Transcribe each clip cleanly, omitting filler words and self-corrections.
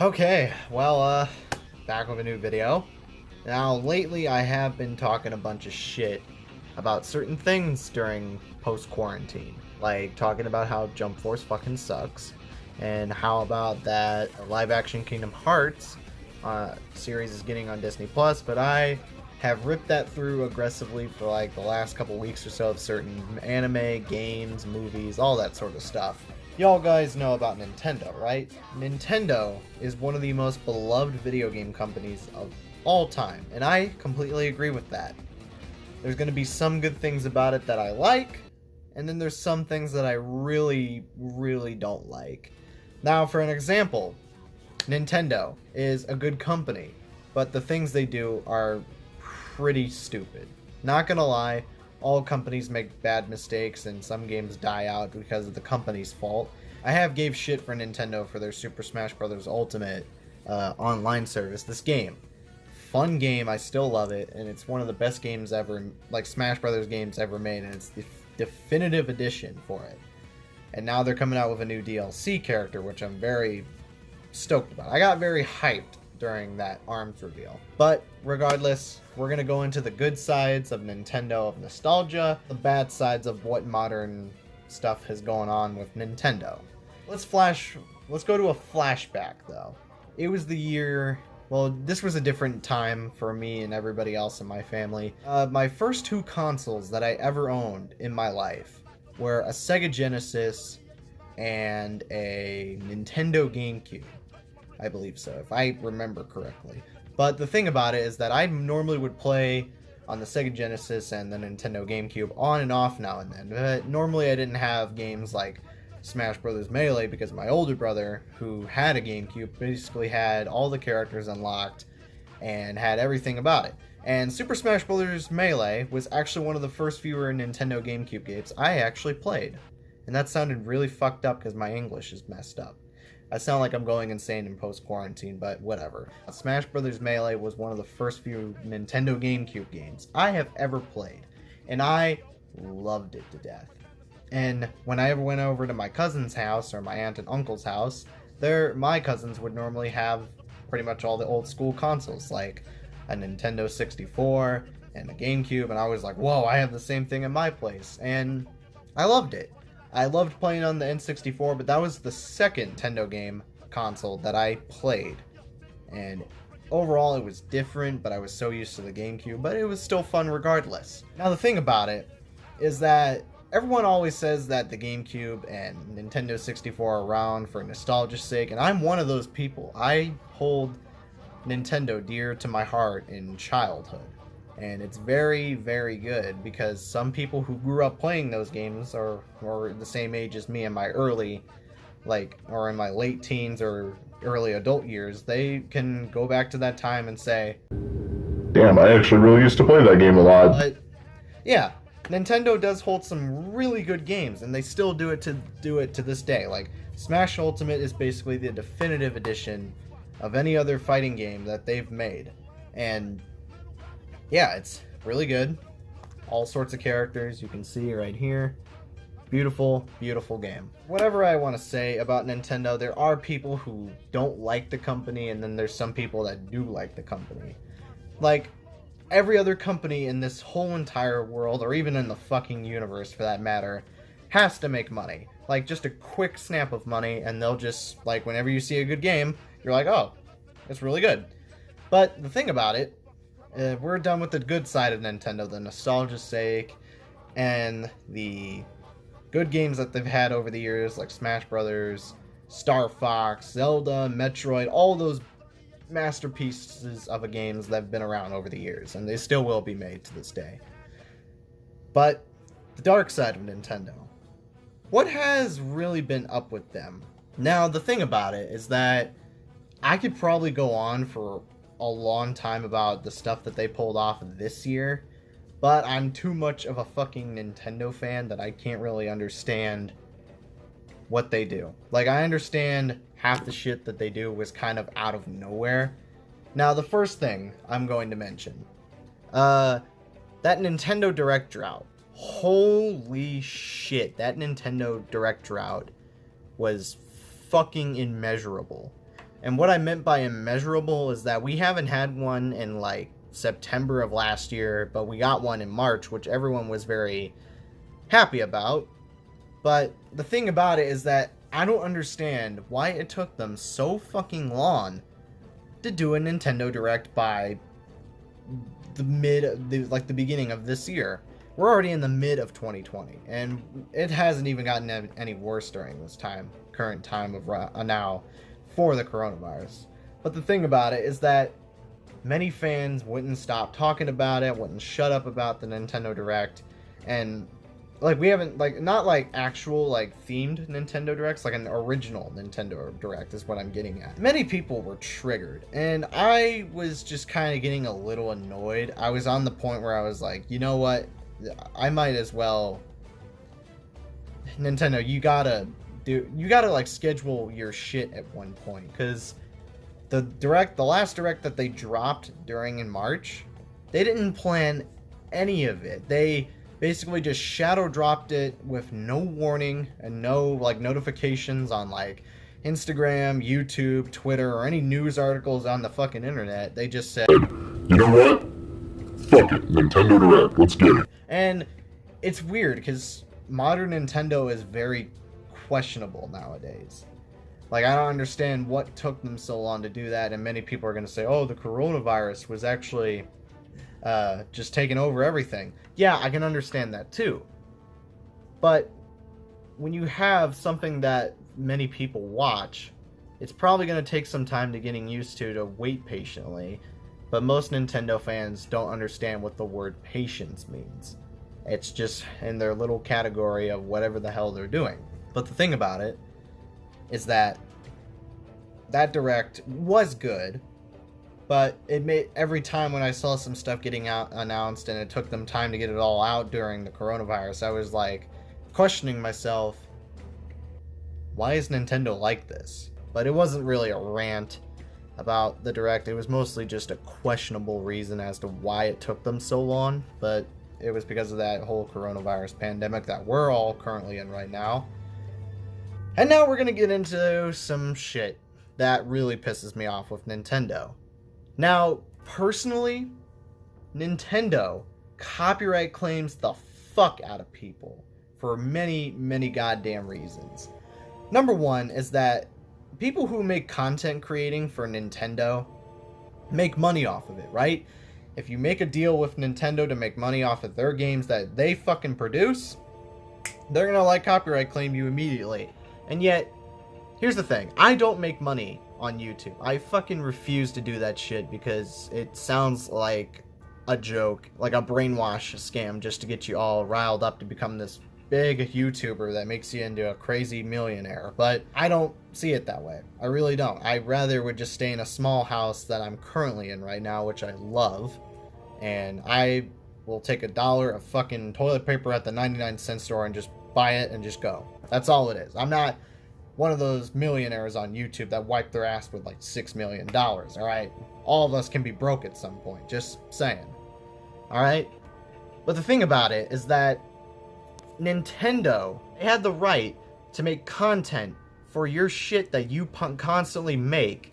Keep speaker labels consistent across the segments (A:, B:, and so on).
A: Okay, well, back with a new video. Now, lately I have been talking a bunch of shit about certain things during post-quarantine. Like, talking about how Jump Force fucking sucks, and how about that live-action Kingdom Hearts series is getting on Disney Plus, but I have ripped that through aggressively for like the last couple weeks or so of certain anime, games, movies, all that sort of stuff. Y'all guys know about Nintendo, right? Nintendo is one of the most beloved video game companies of all time, and I completely agree with that. There's going to be some good things about it that I like, and then there's some things that I really, really don't like. Now, for an example, Nintendo is a good company, but the things they do are pretty stupid. Not gonna lie, all companies make bad mistakes and some games die out because of the company's fault. I have gave shit for Nintendo for their Super Smash Bros. Ultimate online service. This game, fun game, I still love it, and it's one of the best games ever, like Smash Brothers games ever made, and it's the definitive edition for it. And now they're coming out with a new DLC character, which I'm very stoked about. I got very hyped during that ARMS reveal. But regardless, we're gonna go into the good sides of Nintendo, of nostalgia, the bad sides of what modern stuff has going on with Nintendo. Let's go to a flashback though. It was the year, well, this was a different time for me and everybody else in my family. My first two consoles that I ever owned in my life were a Sega Genesis and a Nintendo GameCube. I believe so, if I remember correctly. But the thing about it is that I normally would play on the Sega Genesis and the Nintendo GameCube on and off now and then. But normally I didn't have games like Smash Bros. Melee because my older brother, who had a GameCube, basically had all the characters unlocked and had everything about it. And Super Smash Bros. Melee was actually one of the first few Nintendo GameCube games I actually played. And that sounded really fucked up because my English is messed up. I sound like I'm going insane in post-quarantine, but whatever. Smash Bros. Melee was one of the first few Nintendo GameCube games I have ever played, and I loved it to death. And when I ever went over to my cousin's house, or my aunt and uncle's house, my cousins would normally have pretty much all the old school consoles, like a Nintendo 64 and a GameCube, and I was like, whoa, I have the same thing in my place, and I loved it. I loved playing on the N64, but that was the second Nintendo game console that I played. And overall it was different, but I was so used to the GameCube, but it was still fun regardless. Now the thing about it is that everyone always says that the GameCube and Nintendo 64 are around for nostalgia's sake, and I'm one of those people. I hold Nintendo dear to my heart in childhood. And it's very, very good because some people who grew up playing those games are the same age as me in my early, or in my late teens or early adult years. They can go back to that time and say,
B: Damn, I actually really used to play that game a lot.
A: but yeah, Nintendo does hold some really good games, and they still do it to this day. Like Smash Ultimate is basically the definitive edition of any other fighting game that they've made, and yeah, it's really good. All sorts of characters you can see right here. Beautiful, beautiful game. Whatever I want to say about Nintendo, there are people who don't like the company, and then there's some people that do like the company. Like, every other company in this whole entire world, or even in the fucking universe for that matter, has to make money. Like, just a quick snap of money, and they'll just, like, whenever you see a good game, you're like, oh, it's really good. But the thing about it, we're done with the good side of Nintendo, the nostalgia's sake, and the good games that they've had over the years, like Smash Brothers, Star Fox, Zelda, Metroid, all those masterpieces of games that have been around over the years, and they still will be made to this day. But the dark side of Nintendo. What has really been up with them? Now, the thing about it is that I could probably go on for a long time about the stuff that they pulled off this year, but I'm too much of a fucking Nintendo fan that I can't really understand what they do. Like, I understand half the shit that they do was kind of out of nowhere. Now, the first thing I'm going to mention, that Nintendo Direct drought. Holy shit, that Nintendo Direct drought was fucking immeasurable. And what I meant by immeasurable is that we haven't had one in like September of last year, but we got one in March, which everyone was very happy about. But the thing about it is that I don't understand why it took them so fucking long to do a Nintendo Direct by the beginning of this year. We're already in the mid of 2020, and it hasn't even gotten any worse during this current time of now for the coronavirus. But the thing about it is that many fans wouldn't stop talking about it, wouldn't shut up about the Nintendo Direct, and like we haven't not like actual like themed Nintendo Directs, like an original Nintendo Direct is what I'm getting at. Many people were triggered, and I was just kind of getting a little annoyed. I was on the point where I was like, you know what, I might as well, Nintendo, you gotta like schedule your shit at one point, because the last Direct that they dropped in March, they didn't plan any of it. They basically just shadow dropped it with no warning and no like notifications on like Instagram, YouTube, Twitter, or any news articles on the fucking internet. They just said,
B: you know what? Fuck it, Nintendo Direct, let's get it.
A: And it's weird because modern Nintendo is very questionable nowadays. Like, I don't understand what took them so long to do that, and many people are going to say, oh, the coronavirus was actually just taking over everything. Yeah, I can understand that too. But when you have something that many people watch, it's probably going to take some time to getting used to wait patiently. But most Nintendo fans don't understand what the word patience means. It's just in their little category of whatever the hell they're doing. But the thing about it is that Direct was good, but it made every time when I saw some stuff getting announced and it took them time to get it all out during the coronavirus, I was like questioning myself, why is Nintendo like this? But it wasn't really a rant about the Direct. It was mostly just a questionable reason as to why it took them so long, but it was because of that whole coronavirus pandemic that we're all currently in right now. And now we're going to get into some shit that really pisses me off with Nintendo. Now, personally, Nintendo copyright claims the fuck out of people for many, many goddamn reasons. Number one is that people who make content creating for Nintendo make money off of it, right? If you make a deal with Nintendo to make money off of their games that they fucking produce, they're gonna like copyright claim you immediately. And yet, here's the thing, I don't make money on YouTube. I fucking refuse to do that shit because it sounds like a joke, like a brainwash scam just to get you all riled up to become this big YouTuber that makes you into a crazy millionaire. But I don't see it that way. I really don't. I rather would just stay in a small house that I'm currently in right now, which I love, and I will take $1 of fucking toilet paper at the 99-cent store and just buy it and just go. That's all it is. I'm not one of those millionaires on YouTube that wipe their ass with like $6 million, alright? All of us can be broke at some point, just saying. Alright? But the thing about it is that Nintendo had the right to make content for your shit that you constantly make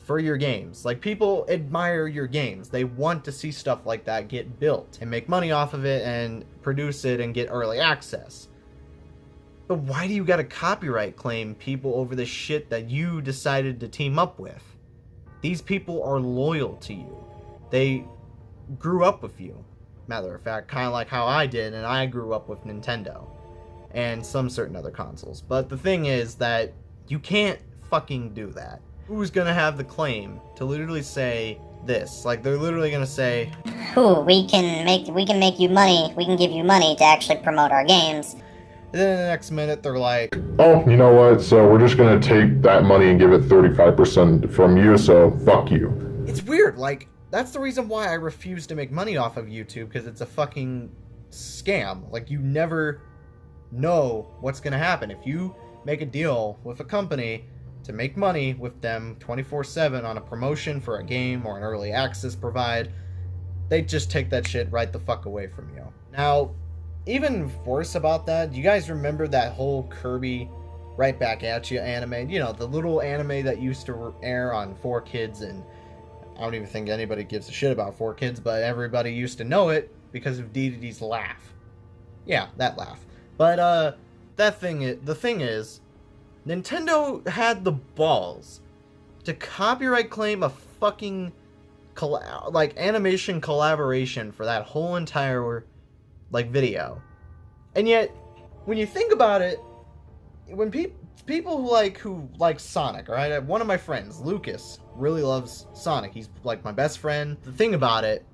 A: for your games. Like, people admire your games. They want to see stuff like that get built and make money off of it and produce it and get early access. But why do you gotta copyright claim people over the shit that you decided to team up with? These people are loyal to you. They grew up with you. Matter of fact, kind of like how I did, and I grew up with Nintendo and some certain other consoles. But the thing is that you can't fucking do that. Who's gonna have the claim to literally say this? Like, they're literally gonna say,
C: "Ooh, we can make you money. We can give you money to actually promote our games."
A: And then the next minute they're like,
B: oh, you know what? So we're just gonna take that money and give it 35% from you. So fuck you.
A: It's weird. Like, that's the reason why I refuse to make money off of YouTube, because it's a fucking scam. Like, you never know what's gonna happen. If you make a deal with a company to make money with them 24/7 on a promotion for a game or an early access provide, they just take that shit right the fuck away from you. Now, even worse about that, do you guys remember that whole Kirby right back at you anime. You know, the little anime that used to air on 4Kids, and I don't even think anybody gives a shit about 4Kids, but everybody used to know it because of DDD's laugh. Yeah, that laugh. But, the thing is, Nintendo had the balls to copyright claim a fucking, animation collaboration for that whole entire, video. And yet, when you think about it, when people who like Sonic, right? One of my friends, Lucas, really loves Sonic. He's like my best friend. The thing about it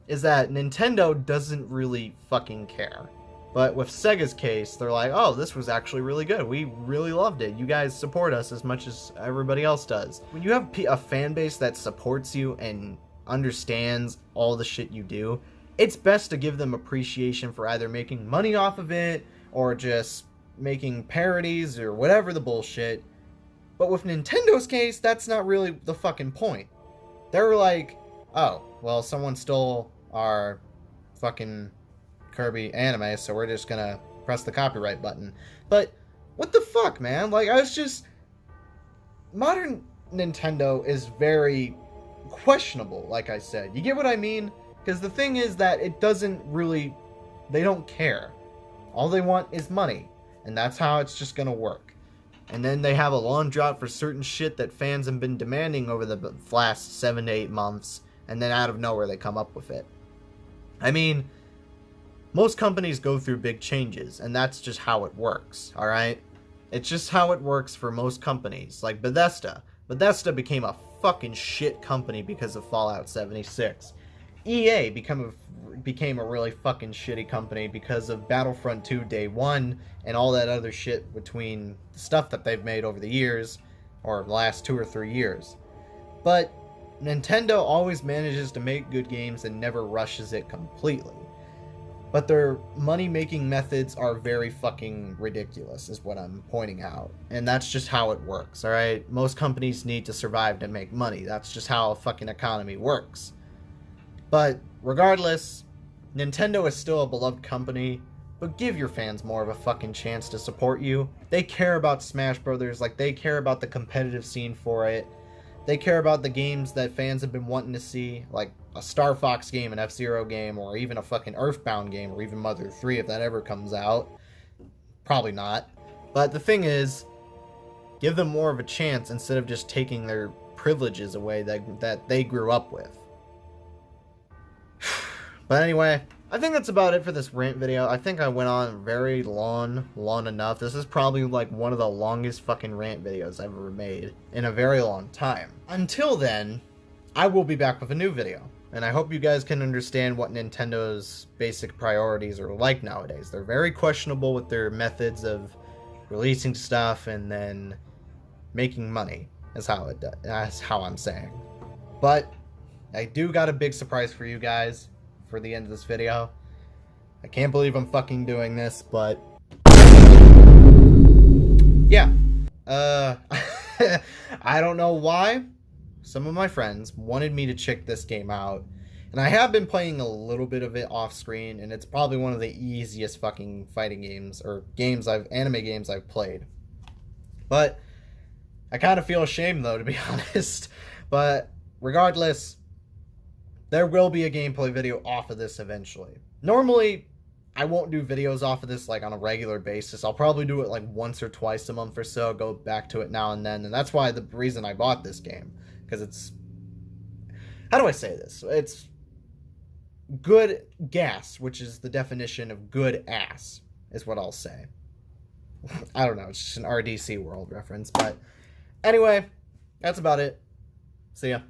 A: is that Nintendo doesn't really fucking care. But with Sega's case, they're like, oh, this was actually really good. We really loved it. You guys support us as much as everybody else does. When you have a fan base that supports you and understands all the shit you do, it's best to give them appreciation for either making money off of it or just making parodies or whatever the bullshit. But with Nintendo's case, that's not really the fucking point. They're like, oh, well, someone stole our fucking Kirby anime, so we're just gonna press the copyright button. But what the fuck, man? Like, modern Nintendo is very questionable, like I said. You get what I mean? Because the thing is that they don't care. All they want is money, and that's how it's just gonna work. And then they have a long drought for certain shit that fans have been demanding over the last 7 to 8 months, and then out of nowhere they come up with it. I mean, most companies go through big changes, and that's just how it works, alright? It's just how it works for most companies, like Bethesda. Bethesda became a fucking shit company because of Fallout 76. EA became a really fucking shitty company because of Battlefront 2 Day 1 and all that other shit between the stuff that they've made over the years, or the last 2 or 3 years. But Nintendo always manages to make good games and never rushes it completely. But their money-making methods are very fucking ridiculous, is what I'm pointing out. And that's just how it works, alright? Most companies need to survive to make money. That's just how a fucking economy works. But regardless, Nintendo is still a beloved company, but give your fans more of a fucking chance to support you. They care about Smash Brothers, like they care about the competitive scene for it. They care about the games that fans have been wanting to see, like a Star Fox game, an F-Zero game, or even a fucking Earthbound game, or even Mother 3 if that ever comes out. Probably not. But the thing is, give them more of a chance instead of just taking their privileges away that they grew up with. But anyway, I think that's about it for this rant video. I think I went on very long enough. This is probably like one of the longest fucking rant videos I've ever made in a very long time. Until then, I will be back with a new video. And I hope you guys can understand what Nintendo's basic priorities are like nowadays. They're very questionable with their methods of releasing stuff and then making money, is how that's how I'm saying. But I do got a big surprise for you guys for the end of this video. I can't believe I'm fucking doing this, but yeah. I don't know why. Some of my friends wanted me to check this game out, and I have been playing a little bit of it off screen, and it's probably one of the easiest fucking fighting games, or anime games I've played. But I kind of feel ashamed though, to be honest. But regardless, there will be a gameplay video off of this eventually. Normally, I won't do videos off of this like on a regular basis. I'll probably do it like once or twice a month or so, go back to it now and then, and that's why the reason I bought this game. Because it's, how do I say this? It's good gas, which is the definition of good ass, is what I'll say. I don't know, it's just an RDC World reference, but anyway, that's about it. See ya.